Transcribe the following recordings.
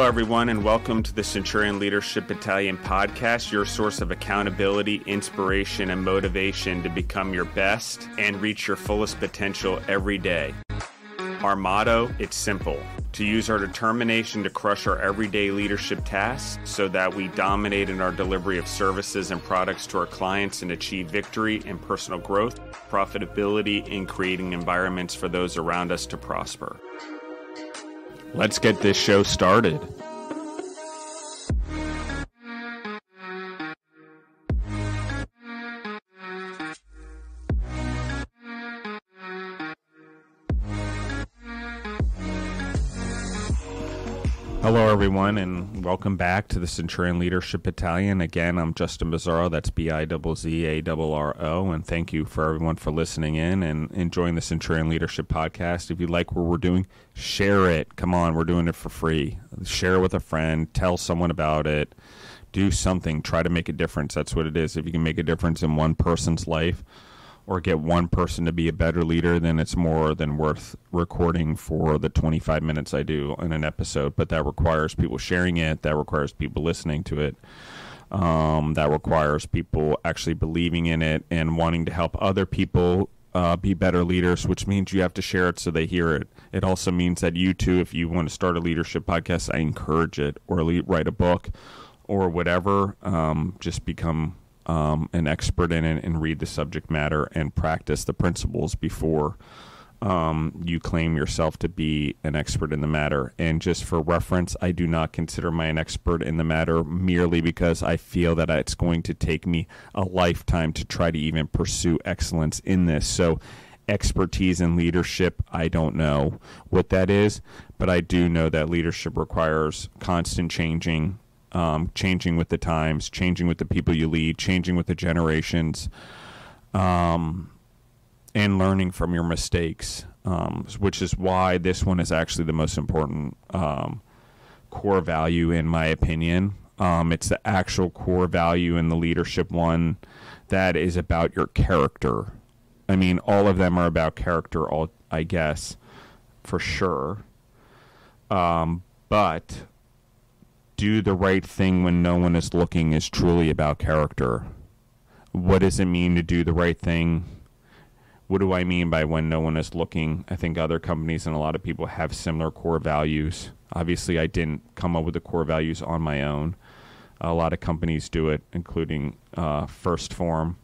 everyone, and welcome to the Centurion Leadership Battalion podcast, your source of accountability, inspiration, and motivation to become your best and reach your fullest potential every day. Our motto, it's simple: to use our determination to crush our everyday leadership tasks so that we dominate in our delivery of services and products to our clients and achieve victory in personal growth, profitability, and creating environments for those around us to prosper. Let's get this show started. Hello, everyone, and welcome back to the Centurion Leadership Battalion. Again, I'm Justin Bizzarro. That's Bizzarro, and thank you for everyone for listening in and enjoying the Centurion Leadership Podcast. If you like what we're doing, share it. Come on, we're doing it for free. Share it with a friend. Tell someone about it. Do something. Try to make a difference. That's what it is. If you can make a difference in one person's life, or get one person to be a better leader, then it's more than worth recording for the 25 minutes I do in an episode. But that requires people sharing it. That requires people listening to it. That requires people actually believing in it and wanting to help other people be better leaders, which means you have to share it so they hear it. It also means that you too, if you want to start a leadership podcast, I encourage it, or write a book or whatever, just become an expert in it and read the subject matter and practice the principles before you claim yourself to be an expert in the matter. And just for reference, I do not consider myself an expert in the matter merely because I feel that it's going to take me a lifetime to try to even pursue excellence in this. So expertise in leadership, I don't know what that is, but I do know that leadership requires constant changing with the times, changing with the people you lead, changing with the generations, and learning from your mistakes, which is why this one is actually the most important core value, in my opinion. It's the actual core value in the leadership one that is about your character. I mean, all of them are about character, I guess, for sure. But do the right thing when no one is looking is truly about character. What does it mean to do the right thing? What do I mean by when no one is looking? I think other companies and a lot of people have similar core values. Obviously, I didn't come up with the core values on my own. A lot of companies do it, including First Form,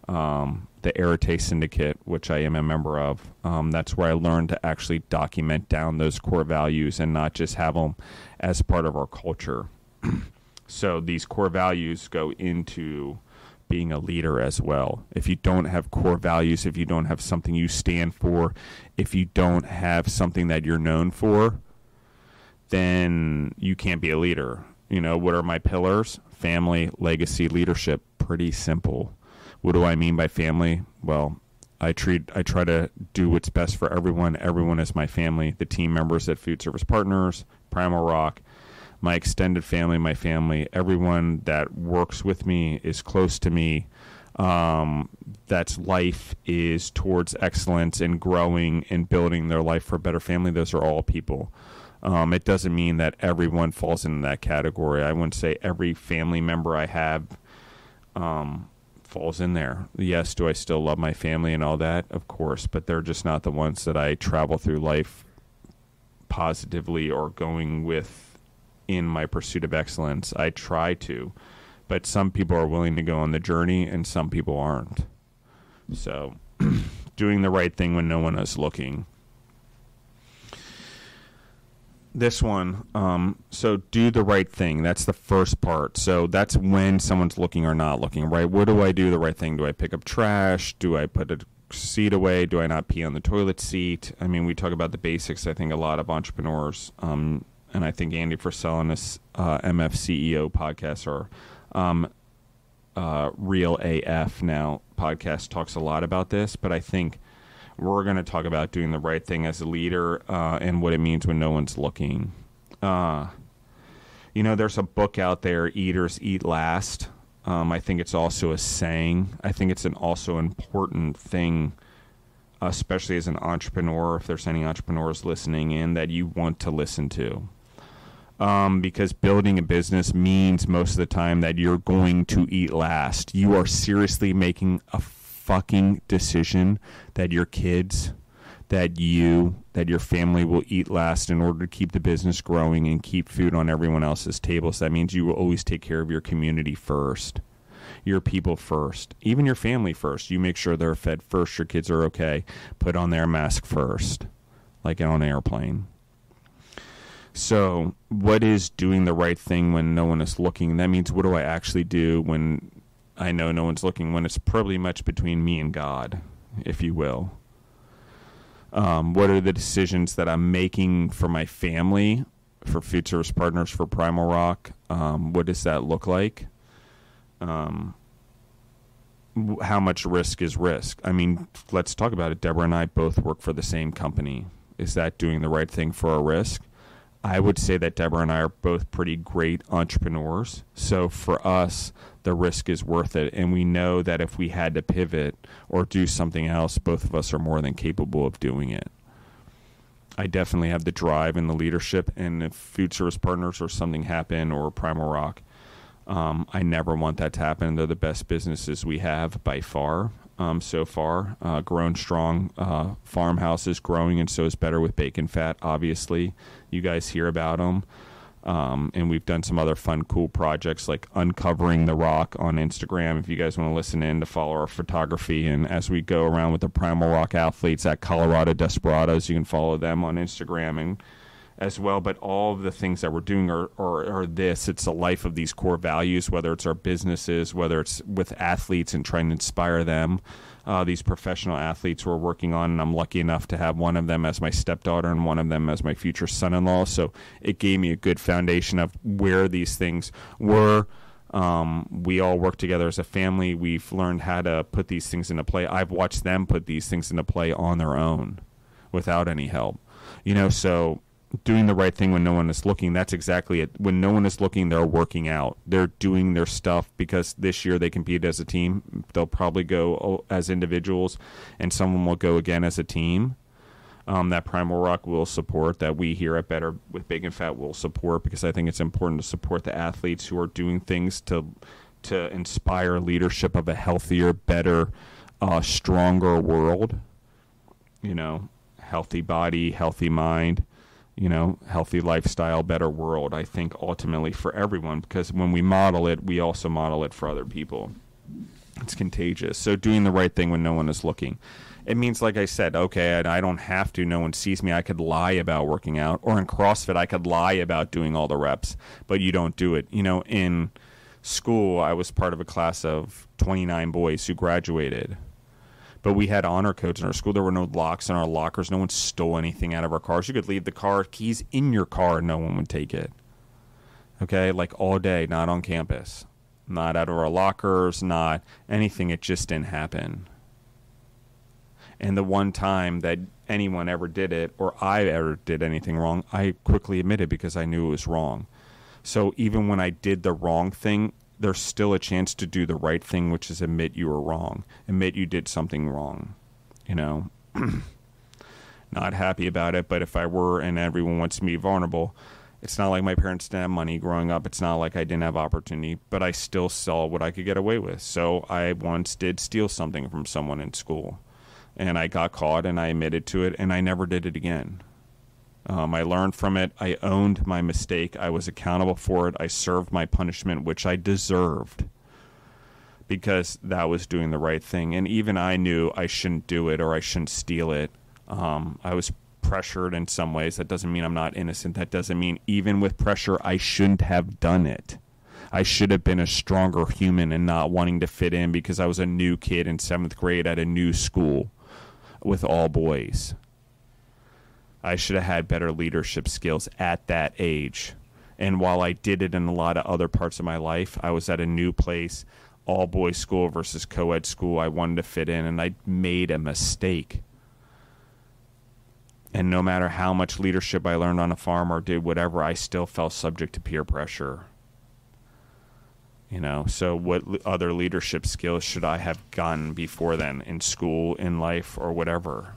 the Arete Syndicate, which I am a member of. That's where I learned to actually document down those core values and not just have them as part of our culture. So these core values go into being a leader as well. If you don't have core values, if you don't have something you stand for, if you don't have something that you're known for, then you can't be a leader. You know, what are my pillars? Family, legacy, leadership. Pretty simple. What do I mean by family? Well, I try to do what's best for everyone. Everyone is my family. The team members at Food Service Partners, Primal Rock, my extended family, my family, everyone that works with me is close to me. That's life is towards excellence and growing and building their life for a better family. Those are all people. It doesn't mean that everyone falls into that category. I wouldn't say every family member I have falls in there. Yes, do I still love my family and all that? Of course, but they're just not the ones that I travel through life positively or going with in my pursuit of excellence. I try to, but some people are willing to go on the journey and some people aren't. So doing the right thing when no one is looking. This one, so do the right thing. That's the first part. So that's when someone's looking or not looking, right? What do I do the right thing? Do I pick up trash? Do I put a seat away? Do I not pee on the toilet seat? I mean, we talk about the basics. I think a lot of entrepreneurs, and I think Andy Frisell and this MF CEO podcast or Real AF now podcast talks a lot about this, but I think we're going to talk about doing the right thing as a leader and what it means when no one's looking. You know, there's a book out there, Eaters Eat Last. I think it's also a saying. I think it's an also important thing, especially as an entrepreneur, if there's any entrepreneurs listening in, that you want to listen to. because building a business means most of the time that you're going to eat last. You are seriously making a fucking decision that your kids, that your family will eat last in order to keep the business growing and keep food on everyone else's tables. That means you will always take care of your community first, your people first, even your family first. You make sure they're fed first, your kids are okay, put on their mask first, like on an airplane. So what is doing the right thing when no one is looking? That means, what do I actually do when I know no one's looking, when it's probably much between me and God, if you will? What are the decisions that I'm making for my family, for Food Service Partners, for Primal Rock? What does that look like? How much risk is risk? I mean, let's talk about it. Deborah and I both work for the same company. Is that doing the right thing for our risk? I would say that Deborah and I are both pretty great entrepreneurs. So for us, the risk is worth it. And we know that if we had to pivot or do something else, both of us are more than capable of doing it. I definitely have the drive and the leadership. And if Food Service Partners or something happen, or Primal Rock, I never want that to happen. They're the best businesses we have by far. So far, grown strong, farmhouses growing, and so is Better with Bacon Fat. Obviously, you guys hear about them, and we've done some other fun, cool projects like Uncovering the Rock on Instagram. If you guys want to listen in, to follow our photography, and as we go around with the Primal Rock athletes at Colorado Desperados, you can follow them on Instagram and as well. But all of the things that we're doing are this. It's the life of these core values, whether it's our businesses, whether it's with athletes and trying to inspire them. These professional athletes we're working on, and I'm lucky enough to have one of them as my stepdaughter and one of them as my future son-in-law. So it gave me a good foundation of where these things were. We all work together as a family. We've learned how to put these things into play. I've watched them put these things into play on their own without any help. So doing the right thing when no one is looking, that's exactly it. When no one is looking, they're working out. They're doing their stuff, because this year they compete as a team. They'll probably go as individuals, and someone will go again as a team. That Primal Rock will support, that we here at Better with Bacon Fat will support, because I think it's important to support the athletes who are doing things to inspire leadership of a healthier, better, stronger world. Healthy body, healthy mind, healthy lifestyle, better world, I think, ultimately for everyone, because when we model it, we also model it for other people. It's contagious. So doing the right thing when no one is looking. It means, like I said, okay, I don't have to, no one sees me. I could lie about working out, or in CrossFit, I could lie about doing all the reps, but you don't do it. In school, I was part of a class of 29 boys who graduated. But we had honor codes in our school. There were no locks in our lockers. No one stole anything out of our cars. You could leave the car keys in your car and no one would take it. Okay? Like all day, not on campus. Not out of our lockers, not anything. It just didn't happen. And the one time that anyone ever did it, or I ever did anything wrong, I quickly admitted, because I knew it was wrong. So even when I did the wrong thing, there's still a chance to do the right thing, which is admit you were wrong. Admit you did something wrong. Not happy about it, but if I were, and everyone wants to be vulnerable, it's not like my parents didn't have money growing up. It's not like I didn't have opportunity, but I still saw what I could get away with. So I once did steal something from someone in school, and I got caught, and I admitted to it, and I never did it again. I learned from it. I owned my mistake. I was accountable for it. I served my punishment, which I deserved, because that was doing the right thing. And even I knew I shouldn't do it, or I shouldn't steal it. I was pressured in some ways. That doesn't mean I'm not innocent. That doesn't mean, even with pressure, I shouldn't have done it. I should have been a stronger human and not wanting to fit in, because I was a new kid in 7th grade at a new school with all boys. I should have had better leadership skills at that age. And while I did it in a lot of other parts of my life, I was at a new place, all boys school versus co-ed school. I wanted to fit in, and I made a mistake. And no matter how much leadership I learned on a farm or did whatever, I still felt subject to peer pressure. So what other leadership skills should I have gotten before then, in school, in life, or whatever?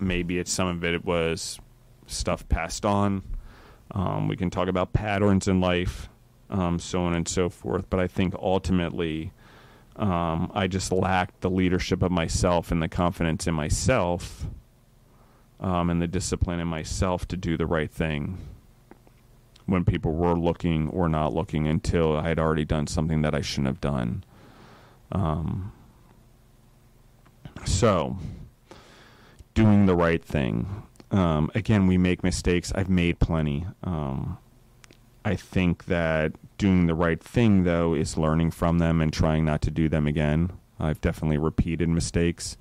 Maybe some of it was stuff passed on, We can talk about patterns in life, so on and so forth. But I think ultimately, I just lacked the leadership of myself and the confidence in myself, and the discipline in myself to do the right thing when people were looking or not looking, until I had already done something that I shouldn't have done. So, doing the right thing. Again, we make mistakes. I've made plenty. I think that doing the right thing, though, is learning from them and trying not to do them again. I've definitely repeated mistakes.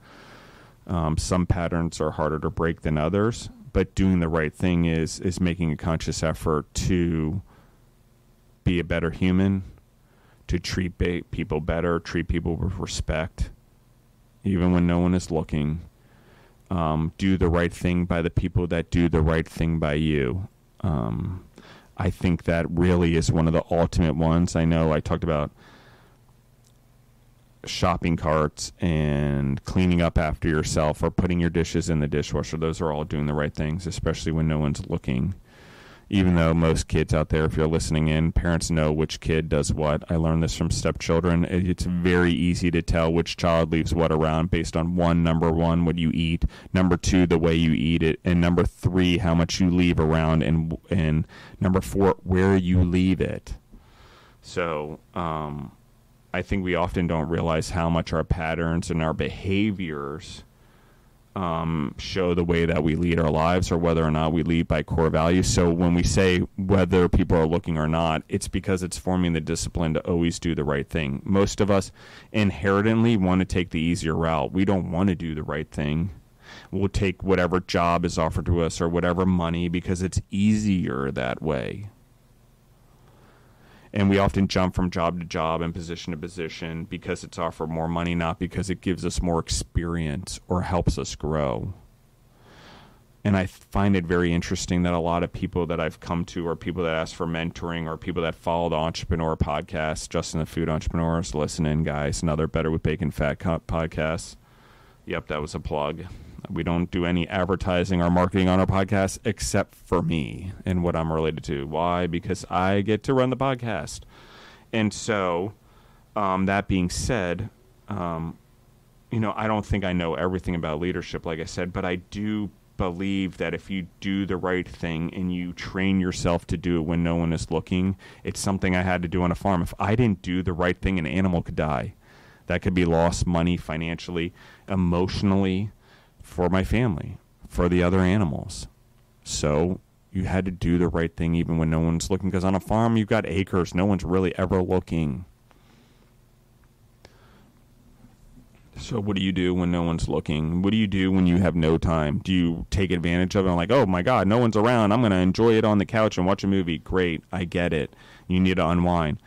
Some patterns are harder to break than others, but doing the right thing is making a conscious effort to be a better human, to treat people better, treat people with respect, even when no one is looking. Do the right thing by the people that do the right thing by you. I think that really is one of the ultimate ones. I know I talked about shopping carts and cleaning up after yourself or putting your dishes in the dishwasher. Those are all doing the right things, especially when no one's looking. Even though most kids out there, if you're listening in, parents know which kid does what. I learned this from stepchildren. It's very easy to tell which child leaves what around based on number one, what you eat, number two, the way you eat it, and number three, how much you leave around, and number four, where you leave it. So I think we often don't realize how much our patterns and our behaviors show the way that we lead our lives, or whether or not we lead by core values. So when we say whether people are looking or not, it's because it's forming the discipline to always do the right thing. Most of us inherently want to take the easier route. We don't want to do the right thing. We'll take whatever job is offered to us or whatever money because it's easier that way. And we often jump from job to job and position to position because it's offered more money, not because it gives us more experience or helps us grow. And I find it very interesting that a lot of people that I've come to, or people that ask for mentoring, or people that follow the Entrepreneur podcast, Justin the Food Entrepreneurs, listen in, guys, another Better with Bacon Fat podcast. Yep, that was a plug. We don't do any advertising or marketing on our podcast except for me and what I'm related to. Why? Because I get to run the podcast. And so, that being said, I don't think I know everything about leadership, like I said, but I do believe that if you do the right thing and you train yourself to do it when no one is looking, it's something I had to do on a farm. If I didn't do the right thing, an animal could die. That could be lost money financially, emotionally, for my family, for the other animals. So you had to do the right thing even when no one's looking, because on a farm you've got acres, no one's really ever looking. So what do you do when no one's looking? What do you do when you have no time? Do you take advantage of it and like, oh my God, no one's around, I'm going to enjoy it on the couch and watch a movie? Great, I get it. You need to unwind.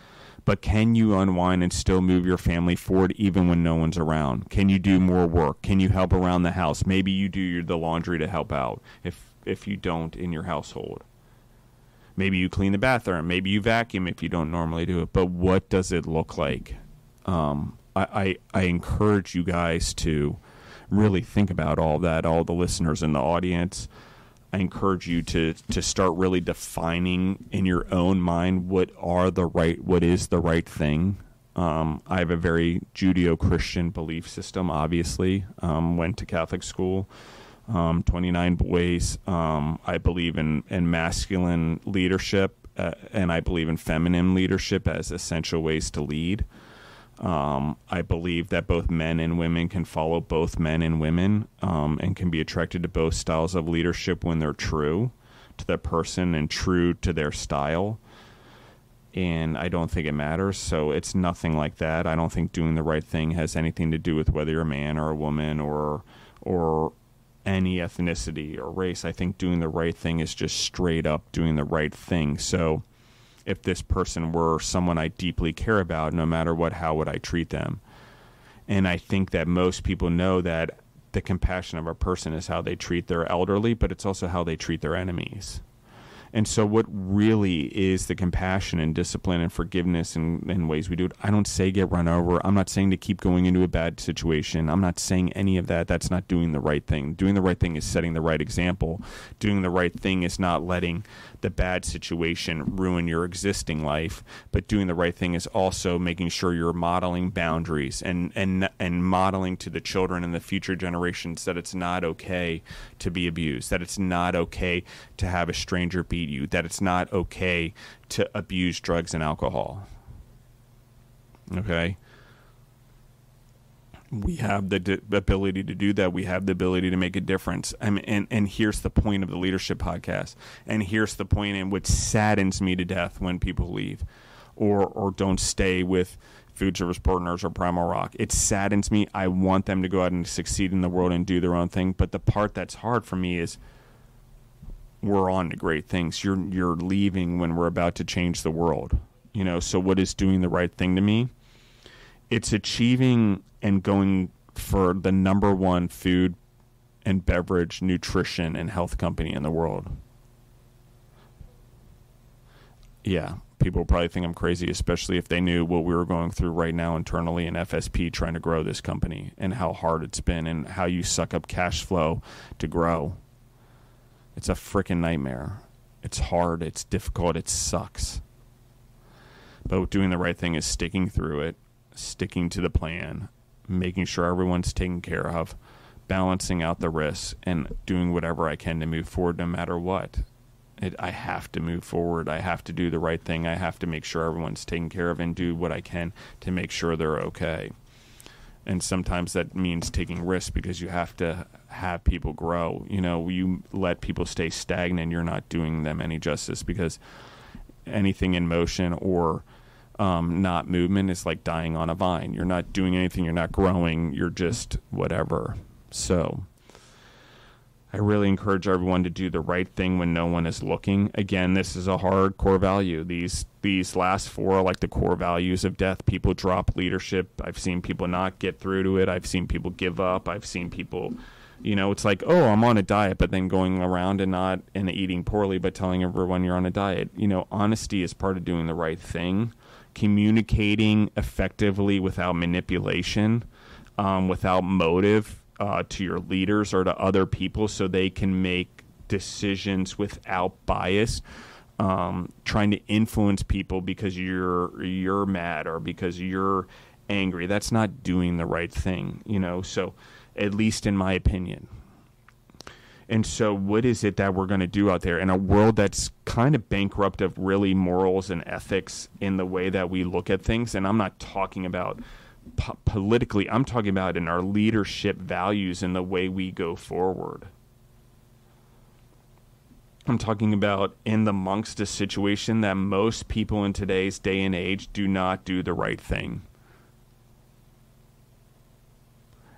But can you unwind and still move your family forward even when no one's around? Can you do more work? Can you help around the house? Maybe you do the laundry to help out if you don't in your household. Maybe you clean the bathroom. Maybe you vacuum if you don't normally do it. But what does it look like? I encourage you guys to really think about all that, all the listeners in the audience. I encourage you to start really defining in your own mind what is the right thing. I have a very Judeo-Christian belief system, obviously. Went to Catholic school, 29 boys. I believe in masculine leadership, and I believe in feminine leadership as essential ways to lead. I believe that both men and women can follow both men and women, and can be attracted to both styles of leadership when they're true to the person and true to their style. And I don't think it matters. So it's nothing like that. I don't think doing the right thing has anything to do with whether you're a man or a woman or any ethnicity or race. I think doing the right thing is just straight up doing the right thing. So if this person were someone I deeply care about, no matter what, how would I treat them? And I think that most people know that the compassion of a person is how they treat their elderly, but it's also how they treat their enemies. And so what really is the compassion and discipline and forgiveness and ways we do it? I don't say get run over. I'm not saying to keep going into a bad situation. I'm not saying any of that. That's not doing the right thing. Doing the right thing is setting the right example. Doing the right thing is not letting the bad situation ruin your existing life. But doing the right thing is also making sure you're modeling boundaries and modeling to the children and the future generations that it's not okay to be abused, that it's not okay to have a stranger beat you, that it's not okay to abuse drugs and alcohol. Okay? We have the ability to do that. We have the ability to make a difference. And here's the point of the Leadership Podcast. And here's the point in which saddens me to death when people leave or don't stay with Food Service Partners or Primal Rock. It saddens me. I want them to go out and succeed in the world and do their own thing. But the part that's hard for me is we're on to great things. You're leaving when we're about to change the world. You know, so what is doing the right thing to me? It's achieving and going for the number one food and beverage, nutrition, and health company in the world. Yeah, people will probably think I'm crazy, especially if they knew what we were going through right now internally in FSP trying to grow this company and how hard it's been and how you suck up cash flow to grow. It's a freaking nightmare. It's hard. It's difficult. It sucks. But doing the right thing is sticking through it, sticking to the plan, making sure everyone's taken care of, balancing out the risks, and doing whatever I can to move forward no matter what. I have to move forward. I have to do the right thing. I have to make sure everyone's taken care of and do what I can to make sure they're okay. And sometimes that means taking risks because you have to have people grow. You know, you let people stay stagnant, you're not doing them any justice, because anything in motion or not movement is like dying on a vine. You're not doing anything. You're not growing. You're just whatever. So I really encourage everyone to do the right thing when no one is looking. Again, this is a hard core value. These last four are like the core values of death. People drop leadership. I've seen people not get through to it. I've seen people give up. I've seen people, you know, it's like, oh, I'm on a diet, but then going around and eating poorly, but telling everyone you're on a diet. You know, honesty is part of doing the right thing. Communicating effectively without manipulation, without motive, to your leaders or to other people so they can make decisions without bias, trying to influence people because you're mad or because you're angry. That's not doing the right thing, you know, so at least in my opinion. And so what is it that we're going to do out there in a world that's kind of bankrupt of really morals and ethics in the way that we look at things? And I'm not talking about politically, I'm talking about in our leadership values and the way we go forward. I'm talking about in the amongst a situation that most people in today's day and age do not do the right thing.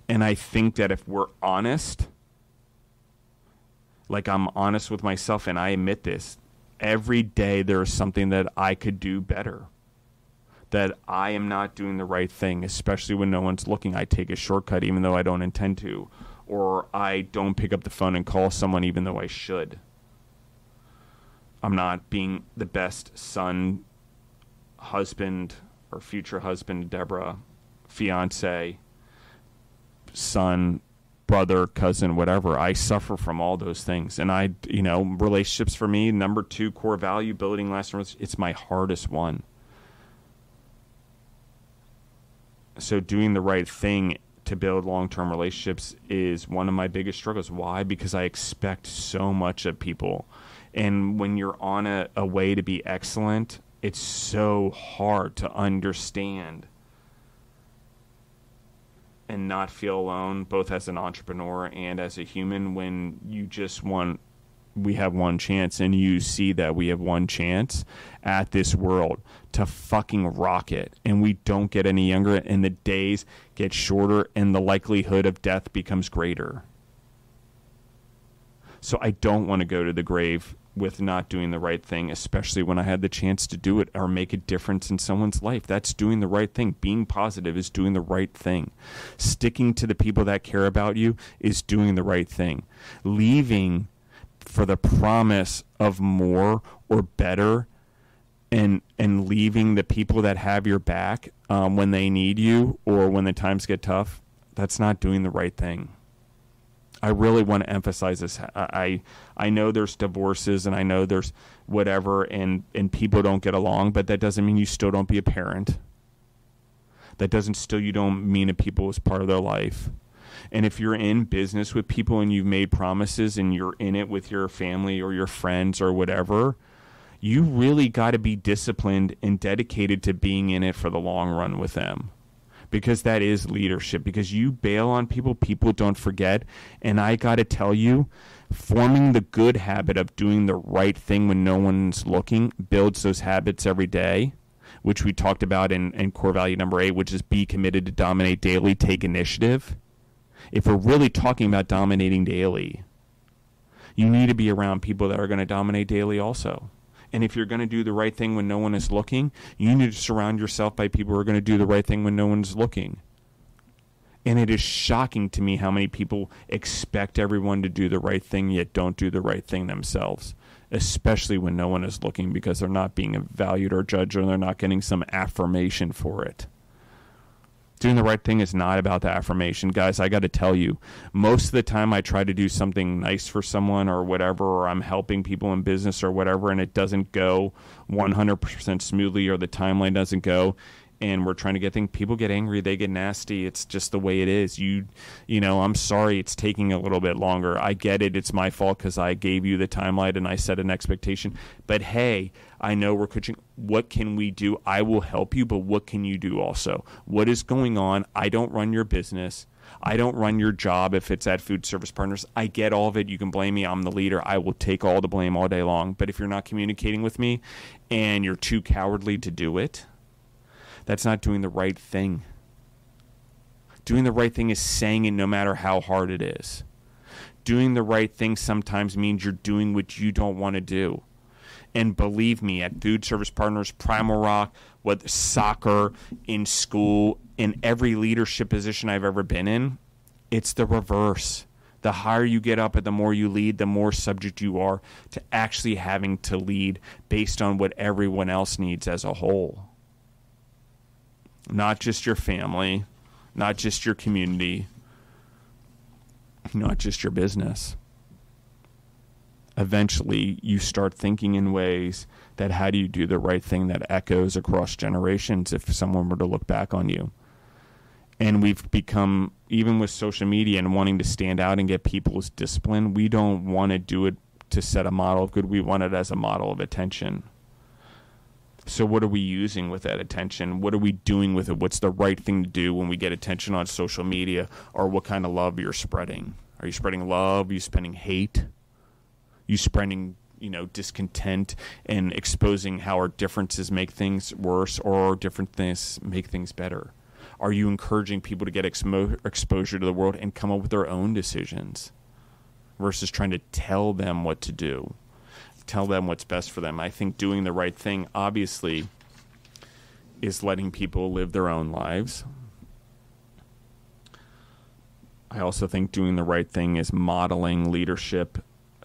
And I think that if we're honest, like I'm honest with myself and I admit this, every day there is something that I could do better. That I am not doing the right thing, especially when no one's looking. I take a shortcut even though I don't intend to. Or I don't pick up the phone and call someone even though I should. I'm not being the best son, husband, or future husband, Deborah, fiance, son, brother, cousin, whatever. I suffer from all those things. And relationships for me, number 2 core value, building lasting relationships, it's my hardest one. So doing the right thing to build long-term relationships is one of my biggest struggles. Why? Because I expect so much of people. And when you're on a way to be excellent, it's so hard to understand and not feel alone, both as an entrepreneur and as a human, when you just we have one chance, and you see that we have one chance at this world to fucking rock it, and we don't get any younger, and the days get shorter, and the likelihood of death becomes greater. So I don't want to go to the grave with not doing the right thing, especially when I had the chance to do it or make a difference in someone's life. That's doing the right thing. Being positive is doing the right thing. Sticking to the people that care about you is doing the right thing. Leaving for the promise of more or better, and leaving the people that have your back when they need you or when the times get tough, that's not doing the right thing. I really want to emphasize this. I know there's divorces and I know there's whatever and people don't get along, but that doesn't mean you still don't be a parent. That doesn't still you don't mean that people is part of their life. And if you're in business with people and you've made promises and you're in it with your family or your friends or whatever, you really got to be disciplined and dedicated to being in it for the long run with them. Because that is leadership. Because you bail on people, people don't forget. And I got to tell you, forming the good habit of doing the right thing when no one's looking builds those habits every day, which we talked about in core value number 8, which is be committed to dominate daily, take initiative. If we're really talking about dominating daily, you need to be around people that are going to dominate daily also. And if you're going to do the right thing when no one is looking, you need to surround yourself by people who are going to do the right thing when no one's looking. And it is shocking to me how many people expect everyone to do the right thing yet don't do the right thing themselves, especially when no one is looking because they're not being valued or judged or they're not getting some affirmation for it. Doing the right thing is not about the affirmation. Guys, I got to tell you, most of the time I try to do something nice for someone or whatever, or I'm helping people in business or whatever, and it doesn't go 100% smoothly or the timeline doesn't go, and we're trying to get things. People get angry. They get nasty. It's just the way it is. You know, I'm sorry it's taking a little bit longer. I get it. It's my fault because I gave you the timeline and I set an expectation. But, hey, I know we're coaching. What can we do? I will help you, but what can you do also? What is going on? I don't run your business. I don't run your job if it's at Food Service Partners. I get all of it. You can blame me. I'm the leader. I will take all the blame all day long. But if you're not communicating with me and you're too cowardly to do it, that's not doing the right thing. Doing the right thing is saying it no matter how hard it is. Doing the right thing sometimes means you're doing what you don't want to do. And believe me, at Food Service Partners, Primal Rock, with soccer, in school, in every leadership position I've ever been in, it's the reverse. The higher you get up and the more you lead, the more subject you are to actually having to lead based on what everyone else needs as a whole. Not just your family, not just your community, not just your business. Eventually, you start thinking in ways that how do you do the right thing that echoes across generations if someone were to look back on you. And we've become, even with social media and wanting to stand out and get people's discipline, we don't want to do it to set a model of good. We want it as a model of attention. So what are we using with that attention? What are we doing with it? What's the right thing to do when we get attention on social media? Or what kind of love you're spreading? Are you spreading love? Are you spreading hate? Are you spreading, discontent and exposing how our differences make things worse or our different things make things better? Are you encouraging people to get exposure to the world and come up with their own decisions versus trying to tell them what to do? Tell them what's best for them. I think doing the right thing, obviously, is letting people live their own lives. I also think doing the right thing is modeling leadership,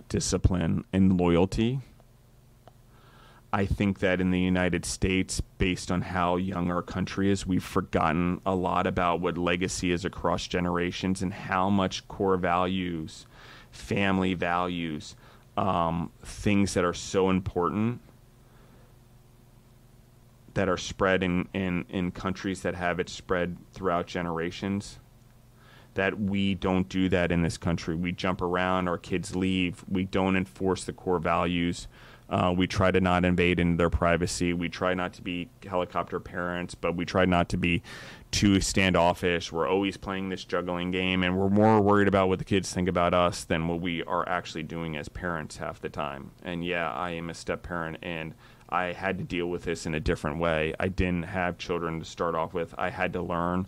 discipline, and loyalty. I think that in the United States, based on how young our country is, we've forgotten a lot about what legacy is across generations and how much core values, family values, things that are so important that are spread in countries that have it spread throughout generations, that we don't do that in this country. We jump around, our kids leave, we don't enforce the core values, we try to not invade into their privacy, we try not to be helicopter parents, but we try not to be too standoffish. We're always playing this juggling game, and we're more worried about what the kids think about us than what we are actually doing as parents half the time. And yeah, I am a step parent, and I had to deal with this in a different way. I didn't have children to start off with. I had to learn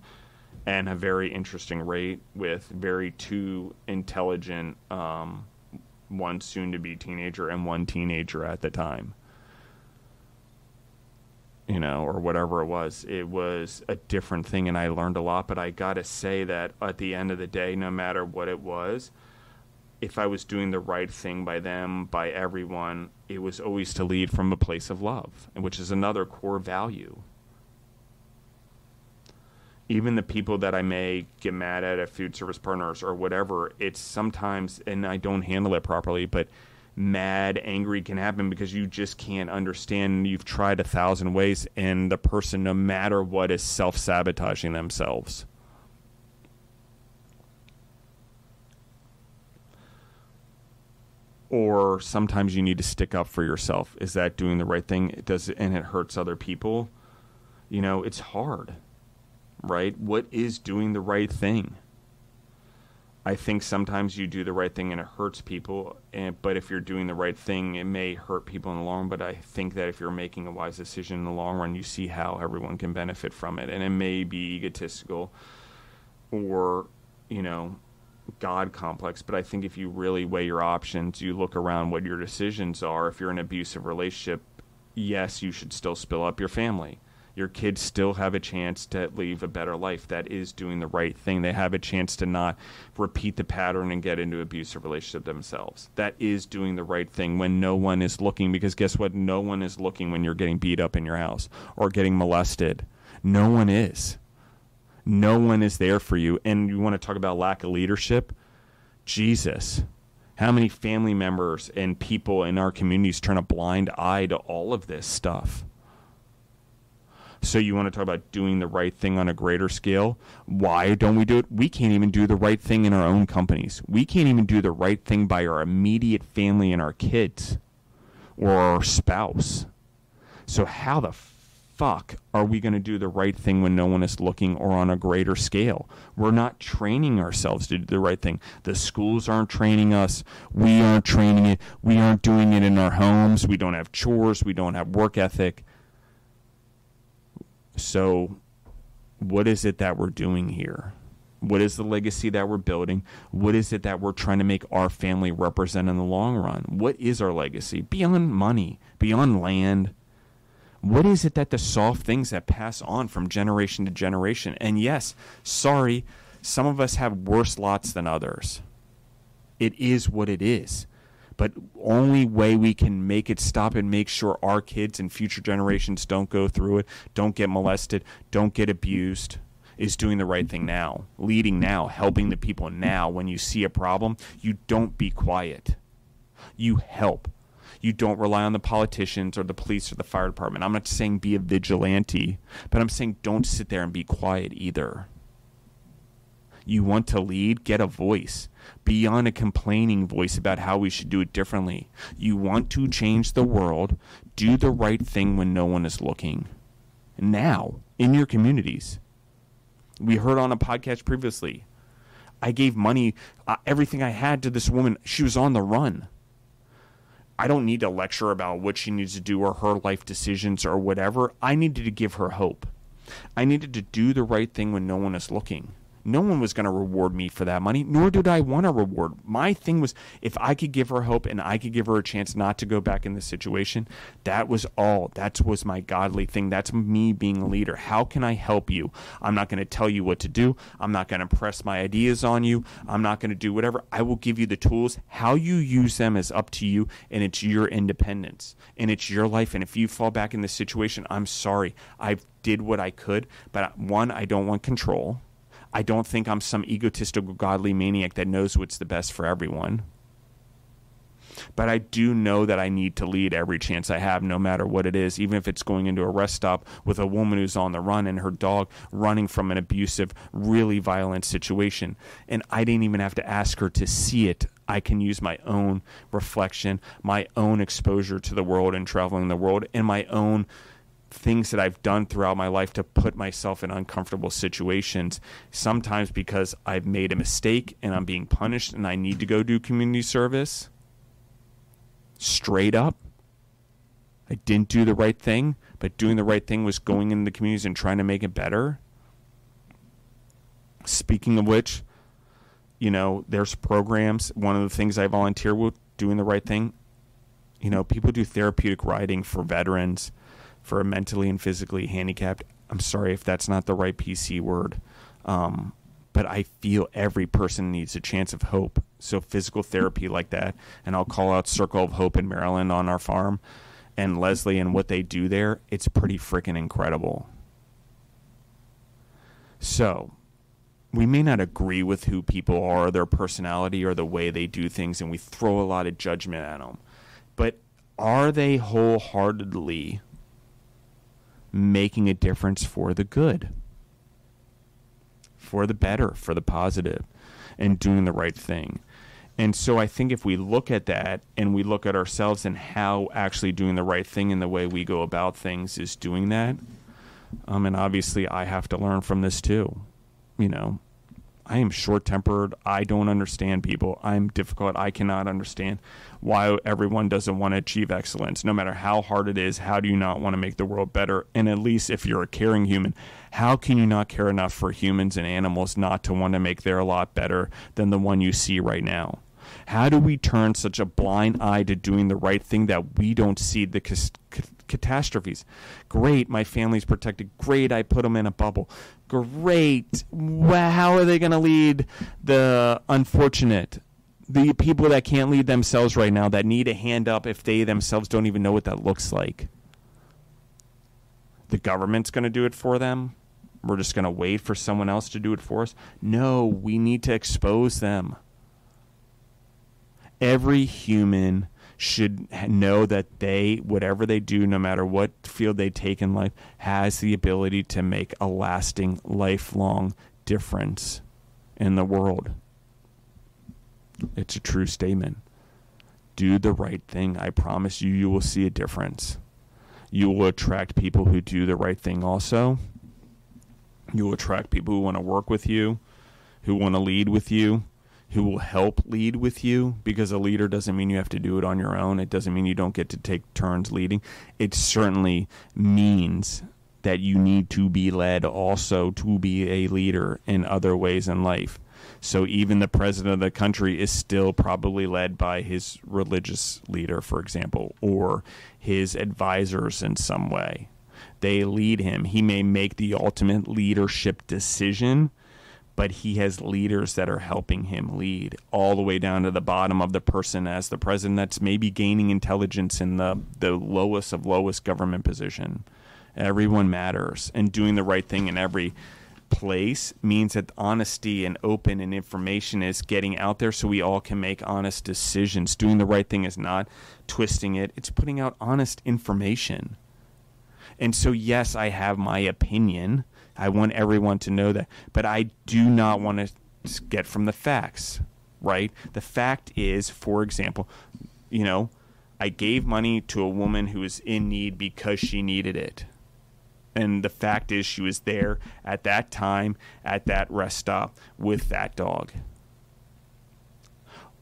at a very interesting rate with very two intelligent, one soon-to-be teenager and one teenager at the time. Or whatever it was. It was a different thing, and I learned a lot, but I got to say that at the end of the day, no matter what it was, if I was doing the right thing by them, by everyone, it was always to lead from a place of love, which is another core value. Even the people that I may get mad at food service partners or whatever, it's sometimes, and I don't handle it properly, but mad, angry can happen because you just can't understand. You've tried 1,000 ways, and the person, no matter what, is self-sabotaging themselves. Or sometimes you need to stick up for yourself. Is that doing the right thing? It does, and it hurts other people. You know, it's hard, right? What is doing the right thing? I think sometimes you do the right thing and it hurts people, but if you're doing the right thing, it may hurt people in the long run. But I think that if you're making a wise decision in the long run, you see how everyone can benefit from it. And it may be egotistical or, you know, God complex, but I think if you really weigh your options, you look around what your decisions are. If you're in an abusive relationship, yes, you should still spill up your family. Your kids still have a chance to live a better life. That is doing the right thing. They have a chance to not repeat the pattern and get into an abusive relationship themselves. That is doing the right thing when no one is looking, because guess what? No one is looking when you're getting beat up in your house or getting molested. No one is. No one is there for you. And you want to talk about lack of leadership? Jesus. How many family members and people in our communities turn a blind eye to all of this stuff? So you want to talk about doing the right thing on a greater scale? Why don't we do it? We can't even do the right thing in our own companies. We can't even do the right thing by our immediate family and our kids or our spouse. So how the fuck are we going to do the right thing when no one is looking or on a greater scale? We're not training ourselves to do the right thing. The schools aren't training us. We aren't training it. We aren't doing it in our homes. We don't have chores. We don't have work ethic. So what is it that we're doing here? What is the legacy that we're building? What is it that we're trying to make our family represent in the long run? What is our legacy? Beyond money, beyond land. What is it that the soft things that pass on from generation to generation? And yes, sorry, some of us have worse lots than others. It is what it is. But only way we can make it stop and make sure our kids and future generations don't go through it, don't get molested, don't get abused, is doing the right thing now, leading now, helping the people now. When you see a problem, you don't be quiet. You help. You don't rely on the politicians or the police or the fire department. I'm not saying be a vigilante, but I'm saying don't sit there and be quiet either. You want to lead? Get a voice. Beyond a complaining voice about how we should do it differently. You want to change the world? Do the right thing when no one is looking. Now, in your communities. We heard on a podcast previously, I gave money, everything I had to this woman. She was on the run. I don't need to lecture about what she needs to do or her life decisions or whatever. I needed to give her hope. I needed to do the right thing when no one is looking. No one was going to reward me for that money, nor did I want a reward. My thing was, if I could give her hope and I could give her a chance not to go back in this situation, that was all. That was my godly thing. That's me being a leader. How can I help you? I'm not going to tell you what to do. I'm not going to press my ideas on you. I'm not going to do whatever. I will give you the tools. How you use them is up to you, and it's your independence, and it's your life. And if you fall back in this situation, I'm sorry. I did what I could, but one, I don't want control. I don't think I'm some egotistical, godly maniac that knows what's the best for everyone. But I do know that I need to lead every chance I have, no matter what it is, even if it's going into a rest stop with a woman who's on the run and her dog running from an abusive, really violent situation. And I didn't even have to ask her to see it. I can use my own reflection, my own exposure to the world and traveling the world, and my own things that I've done throughout my life to put myself in uncomfortable situations, sometimes because I've made a mistake and I'm being punished and I need to go do community service. Straight up. I didn't do the right thing, but doing the right thing was going into the communities and trying to make it better. Speaking of which, you know, there's programs. One of the things I volunteer with, doing the right thing, you know, people do therapeutic riding for veterans, for mentally and physically handicapped. I'm sorry if that's not the right PC word. But I feel every person needs a chance of hope. So physical therapy like that, and I'll call out Circle of Hope in Maryland on our farm, and Leslie and what they do there, it's pretty freaking incredible. So we may not agree with who people are, their personality, or the way they do things, and we throw a lot of judgment at them. But are they wholeheartedly making a difference for the good, for the better, for the positive, and doing the right thing? And so I think if we look at that and we look at ourselves and how actually doing the right thing and the way we go about things is doing that, and obviously I have to learn from this too. You know, I am short-tempered. I don't understand people. I'm difficult. I cannot understand why everyone doesn't want to achieve excellence. No matter how hard it is, how do you not want to make the world better? And at least if you're a caring human, how can you not care enough for humans and animals not to want to make their lot better than the one you see right now? How do we turn such a blind eye to doing the right thing that we don't see the catastrophes? Great, my family's protected. Great, I put them in a bubble. Great. Wow, how are they going to lead the unfortunate? The people that can't lead themselves right now, that need a hand up if they themselves don't even know what that looks like. The government's going to do it for them? We're just going to wait for someone else to do it for us? No, we need to expose them. Every human should know that they, whatever they do, no matter what field they take in life, has the ability to make a lasting, lifelong difference in the world. It's a true statement. Do the right thing. I promise you, you will see a difference. You will attract people who do the right thing also. You will attract people who want to work with you, who want to lead with you, who will help lead with you, because a leader doesn't mean you have to do it on your own. It doesn't mean you don't get to take turns leading. It certainly means that you need to be led also to be a leader in other ways in life. So even the president of the country is still probably led by his religious leader, for example, or his advisors in some way. They lead him. He may make the ultimate leadership decision, but he has leaders that are helping him lead, all the way down to the bottom of the person as the president that's maybe gaining intelligence in the lowest of lowest government position. Everyone matters, and doing the right thing in every place means that honesty and open and information is getting out there so we all can make honest decisions. Doing the right thing is not twisting it. It's putting out honest information. And so, yes, I have my opinion. I want everyone to know that. But I do not want to get from the facts, right? The fact is, for example, you know, I gave money to a woman who was in need because she needed it. And the fact is she was there at that time at that rest stop with that dog.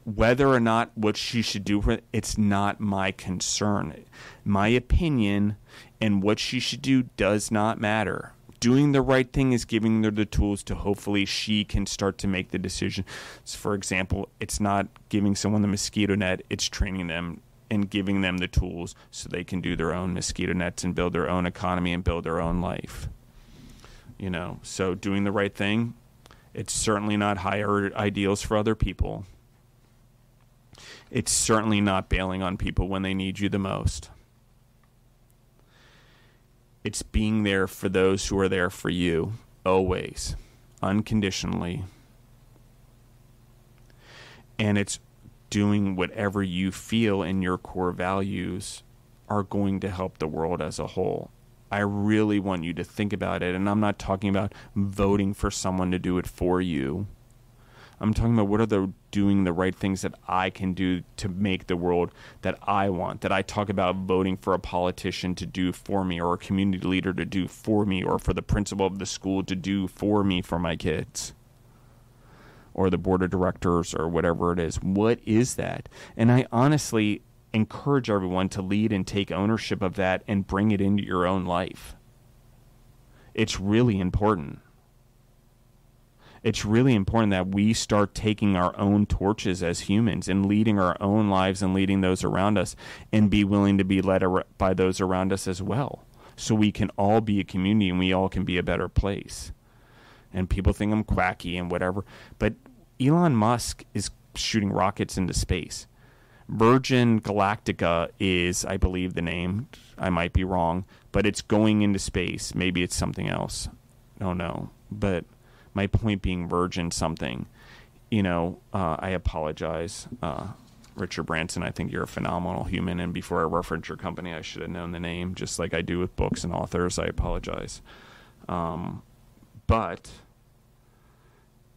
Whether or not what she should do for it, it's not my concern. My opinion and what she should do does not matter. Doing the right thing is giving her the tools to hopefully she can start to make the decision. So for example, it's not giving someone the mosquito net, it's training them and giving them the tools so they can do their own mosquito nets and build their own economy and build their own life. You know, so doing the right thing, it's certainly not higher ideals for other people. It's certainly not bailing on people when they need you the most. It's being there for those who are there for you, always, unconditionally. And it's doing whatever you feel in your core values are going to help the world as a whole. I really want you to think about it, and I'm not talking about voting for someone to do it for you. I'm talking about what are the doing the right things that I can do to make the world that I want, that I talk about voting for a politician to do for me, or a community leader to do for me, or for the principal of the school to do for me, for my kids, or the board of directors, or whatever it is. What is that? And I honestly encourage everyone to lead and take ownership of that and bring it into your own life. It's really important. It's really important that we start taking our own torches as humans and leading our own lives and leading those around us, and be willing to be led by those around us as well, so we can all be a community and we all can be a better place. And people think I'm quacky and whatever, but Elon Musk is shooting rockets into space. Virgin Galactica is, I believe, the name. I might be wrong, but it's going into space. Maybe it's something else. I don't know. But my point being Virgin something. I apologize. Richard Branson, I think you're a phenomenal human, and before I reference your company, I should have known the name, just like I do with books and authors. I apologize. But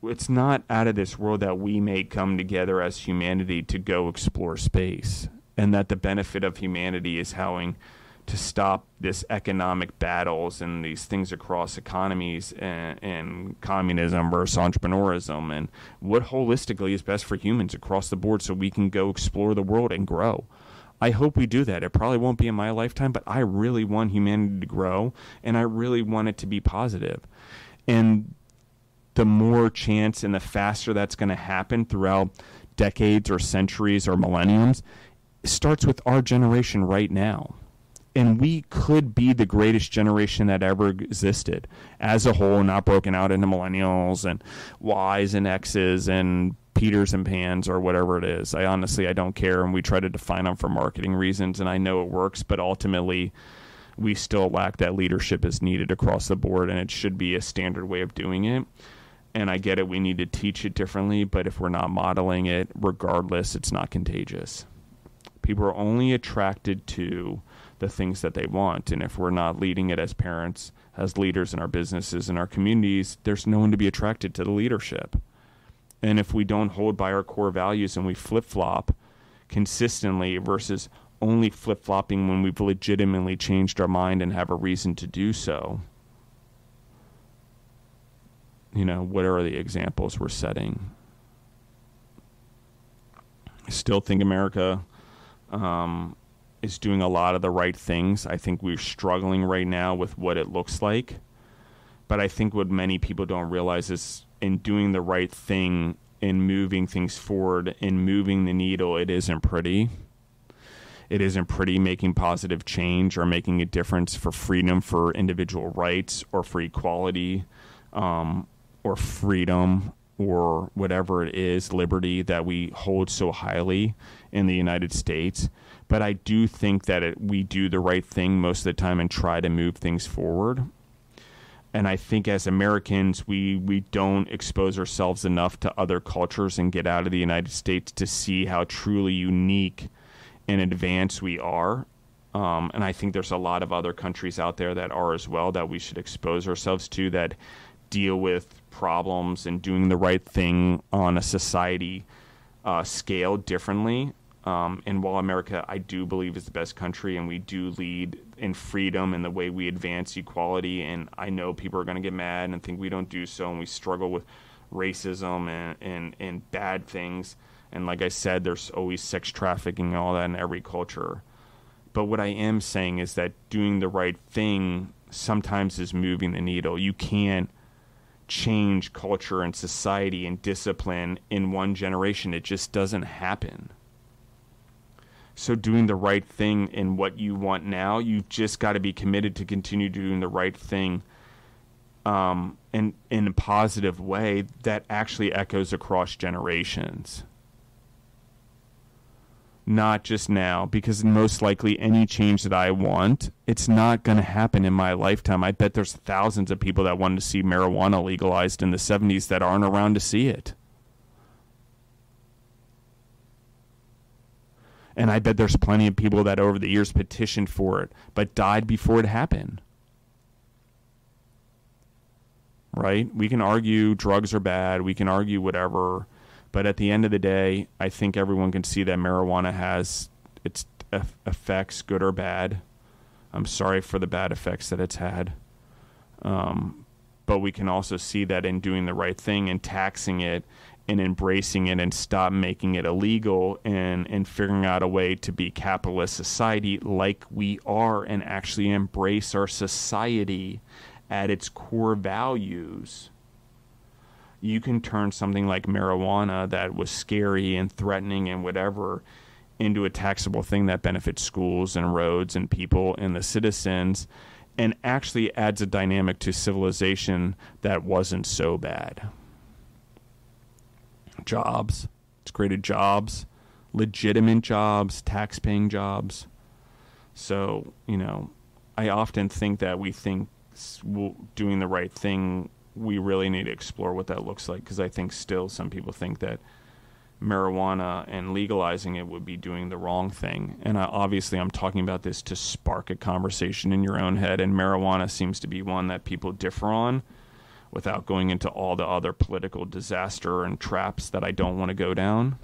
it's not out of this world that we may come together as humanity to go explore space, and that the benefit of humanity is having to stop this economic battles and these things across economies and communism versus entrepreneurism, and what holistically is best for humans across the board so we can go explore the world and grow. I hope we do that. It probably won't be in my lifetime, but I really want humanity to grow, and I really want it to be positive. And the more chance and the faster that's going to happen throughout decades or centuries or millenniums, it starts with our generation right now. And we could be the greatest generation that ever existed as a whole, not broken out into millennials and Ys and X's and Peters and Pans or whatever it is. I don't care, and we try to define them for marketing reasons, and I know it works, but ultimately we still lack that leadership is needed across the board, and it should be a standard way of doing it. And I get it, we need to teach it differently, but if we're not modeling it, regardless, it's not contagious. People are only attracted to the things that they want, and if we're not leading it as parents, as leaders in our businesses, in our communities, there's no one to be attracted to the leadership. And if we don't hold by our core values and we flip-flop consistently versus only flip-flopping when we've legitimately changed our mind and have a reason to do so, what are the examples we're setting? I still think America is doing a lot of the right things. I think we're struggling right now with what it looks like. But I think what many people don't realize is in doing the right thing, in moving things forward, in moving the needle, it isn't pretty. It isn't pretty making positive change or making a difference for freedom, for individual rights, or for equality, or freedom, or whatever it is, liberty that we hold so highly in the United States. But I do think that we do the right thing most of the time and try to move things forward. And I think as Americans, we don't expose ourselves enough to other cultures and get out of the United States to see how truly unique and advanced we are. And I think there's a lot of other countries out there that are as well that we should expose ourselves to, that deal with problems and doing the right thing on a society scale differently. And while America, I do believe, is the best country, and we do lead in freedom and the way we advance equality, and I know people are going to get mad and think we don't do so, and we struggle with racism and bad things. And like I said, there's always sex trafficking and all that in every culture. But what I am saying is that doing the right thing sometimes is moving the needle. You can't change culture and society and discipline in one generation. It just doesn't happen. So doing the right thing in what you want now, you've just got to be committed to continue doing the right thing in a positive way that actually echoes across generations. Not just now, because most likely any change that I want, it's not going to happen in my lifetime. I bet there's thousands of people that wanted to see marijuana legalized in the 70s that aren't around to see it. And I bet there's plenty of people that over the years petitioned for it, but died before it happened. Right? We can argue drugs are bad. We can argue whatever. But at the end of the day, I think everyone can see that marijuana has its effects, good or bad. I'm sorry for the bad effects that it's had. But we can also see that in doing the right thing and taxing it and embracing it and stop making it illegal and figuring out a way to be capitalist society like we are and actually embrace our society at its core values. You can turn something like marijuana that was scary and threatening and whatever into a taxable thing that benefits schools and roads and people and the citizens, and actually adds a dynamic to civilization that wasn't so bad. Jobs, It's created jobs, legitimate jobs, tax-paying jobs. So, I often think that we think doing the right thing, we really need to explore what that looks like, because I think still some people think that marijuana and legalizing it would be doing the wrong thing. And obviously I'm talking about this to spark a conversation in your own head, and marijuana seems to be one that people differ on without going into all the other political disaster and traps that I don't want to go down.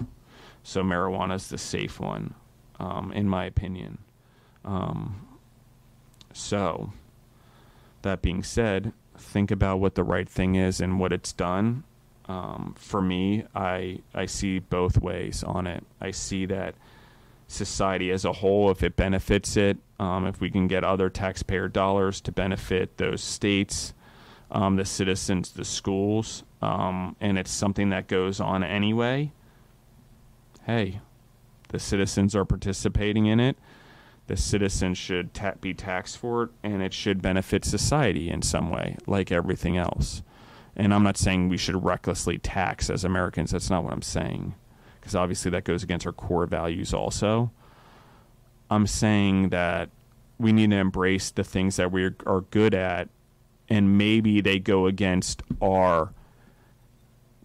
So marijuana is the safe one, in my opinion. So that being said, think about what the right thing is and what it's done. For me, I see both ways on it. I see that society as a whole, if it benefits it, if we can get other taxpayer dollars to benefit those states, the citizens, the schools, and it's something that goes on anyway, hey, the citizens are participating in it. The citizens should be taxed for it, and it should benefit society in some way, like everything else. And I'm not saying we should recklessly tax as Americans. That's not what I'm saying, because obviously that goes against our core values also. I'm saying that we need to embrace the things that we are good at, and maybe they go against our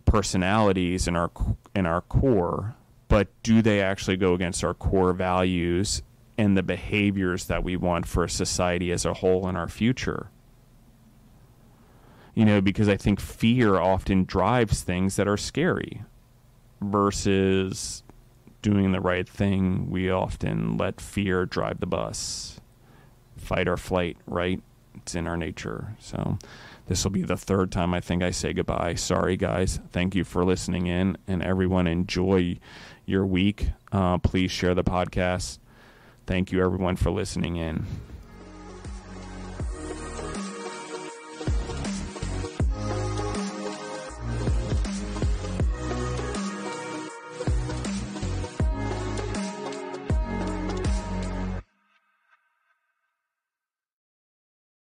personalities and our core, but do they actually go against our core values and the behaviors that we want for society as a whole in our future? Because I think fear often drives things that are scary versus doing the right thing. We often let fear drive the bus. Fight or flight, right? It's in our nature. So this will be the third time I think I say goodbye. Sorry, guys. Thank you for listening in, and everyone enjoy your week. Please share the podcast. Thank you, everyone, for listening in.